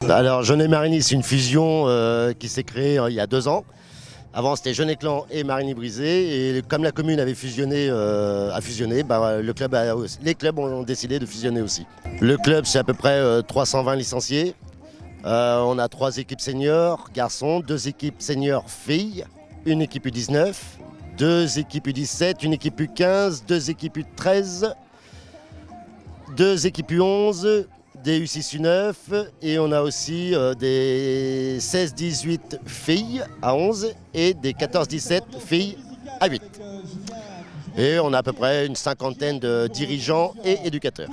Alors Jeunet-Marigny, c'est une fusion qui s'est créée il y a 2 ans. Avant c'était Jeunet-Clan et Marigny-Brisé, et comme la commune avait fusionné, les clubs ont décidé de fusionner aussi. Le club, c'est à peu près 320 licenciés. On a 3 équipes seniors garçons, 2 équipes seniors filles, une équipe U19, 2 équipes U17, une équipe U15, 2 équipes U13, 2 équipes U11, des U6, U9, et on a aussi des 16-18 filles à 11 et des 14-17 filles à 8. Et on a à peu près une 50aine de dirigeants et éducateurs.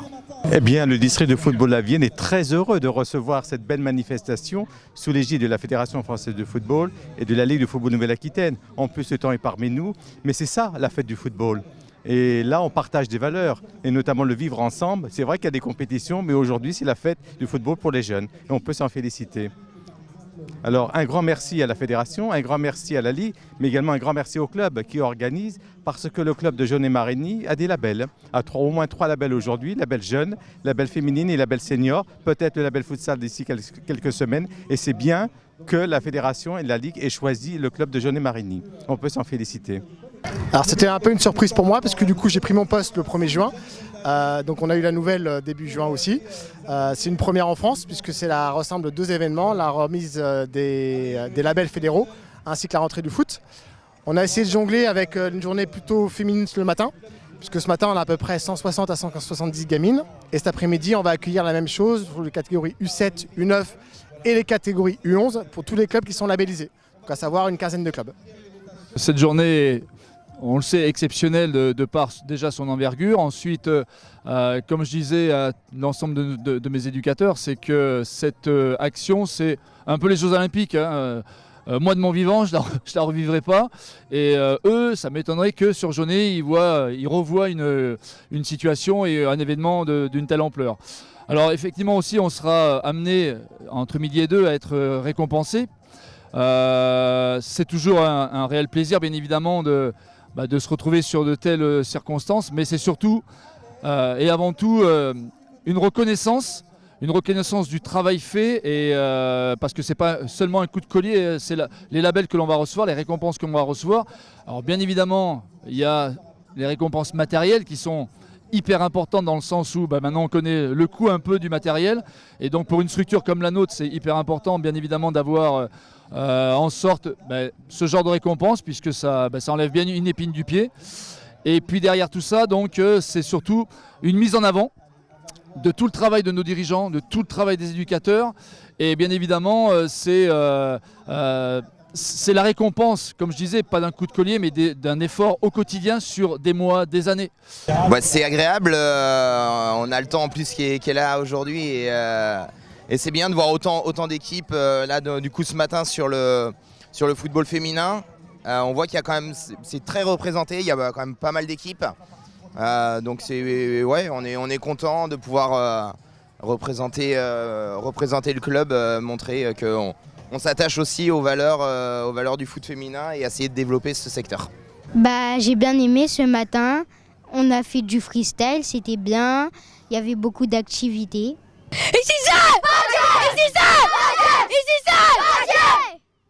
Eh bien, le district de football de la Vienne est très heureux de recevoir cette belle manifestation sous l'égide de la Fédération française de football et de la Ligue de football Nouvelle-Aquitaine. En plus, ce temps est parmi nous, mais c'est ça la fête du football. Et là, on partage des valeurs, et notamment le vivre ensemble. C'est vrai qu'il y a des compétitions, mais aujourd'hui, c'est la fête du football pour les jeunes, et on peut s'en féliciter. Alors, un grand merci à la Fédération, un grand merci à la Ligue, mais également un grand merci au club qui organise, parce que le club de Jeunet-Marigny a des labels, au moins 3 labels aujourd'hui, label jeune, label féminine et label senior, peut-être le label futsal d'ici quelques semaines, et c'est bien que la Fédération et la Ligue aient choisi le club de Jeunet-Marigny. On peut s'en féliciter. Alors c'était un peu une surprise pour moi parce que du coup j'ai pris mon poste le 1er juin. Donc on a eu la nouvelle début juin aussi. C'est une première en France puisque c'est la ressemble de 2 événements, la remise des labels fédéraux ainsi que la rentrée du foot. On a essayé de jongler avec une journée plutôt féminine le matin, puisque ce matin on a à peu près 160 à 170 gamines. Et cet après-midi on va accueillir la même chose pour les catégories U7, U9 et les catégories U11 pour tous les clubs qui sont labellisés. Donc à savoir une quinzaine de clubs. Cette journée, on le sait, exceptionnelle de par déjà son envergure. Ensuite, comme je disais à l'ensemble de mes éducateurs, c'est que cette action, c'est un peu les Jeux Olympiques. Moi, de mon vivant, je la revivrai pas. Et eux, ça m'étonnerait que sur Jeunet, ils revoient une situation et un événement d'une telle ampleur. Alors effectivement aussi, on sera amené, entre midi et 2, à être récompensé. C'est toujours un réel plaisir, bien évidemment, de se retrouver sur de telles circonstances, mais c'est surtout et avant tout une reconnaissance du travail fait, et parce que c'est pas seulement un coup de collier, c'est les labels que l'on va recevoir, les récompenses que l'on va recevoir. Alors bien évidemment, il y a les récompenses matérielles qui sont hyper importantes dans le sens où maintenant on connaît le coût un peu du matériel, et donc pour une structure comme la nôtre, c'est hyper important bien évidemment d'avoir en sorte ce genre de récompense, puisque ça enlève bien une épine du pied. Et puis derrière tout ça, donc c'est surtout une mise en avant de tout le travail de nos dirigeants, de tout le travail des éducateurs, et bien évidemment c'est la récompense, comme je disais, pas d'un coup de collier, mais d'un effort au quotidien sur des mois, des années. C'est agréable, on a le temps en plus qui est là aujourd'hui, et c'est bien de voir autant d'équipes là du coup ce matin sur le football féminin. On voit qu'il y a quand même, c'est très représenté, il y a quand même pas mal d'équipes. Donc on est content de pouvoir représenter le club, montrer qu'on s'attache aussi aux valeurs du foot féminin et essayer de développer ce secteur. J'ai bien aimé ce matin, on a fait du freestyle, c'était bien, il y avait beaucoup d'activités. Et c'est ça!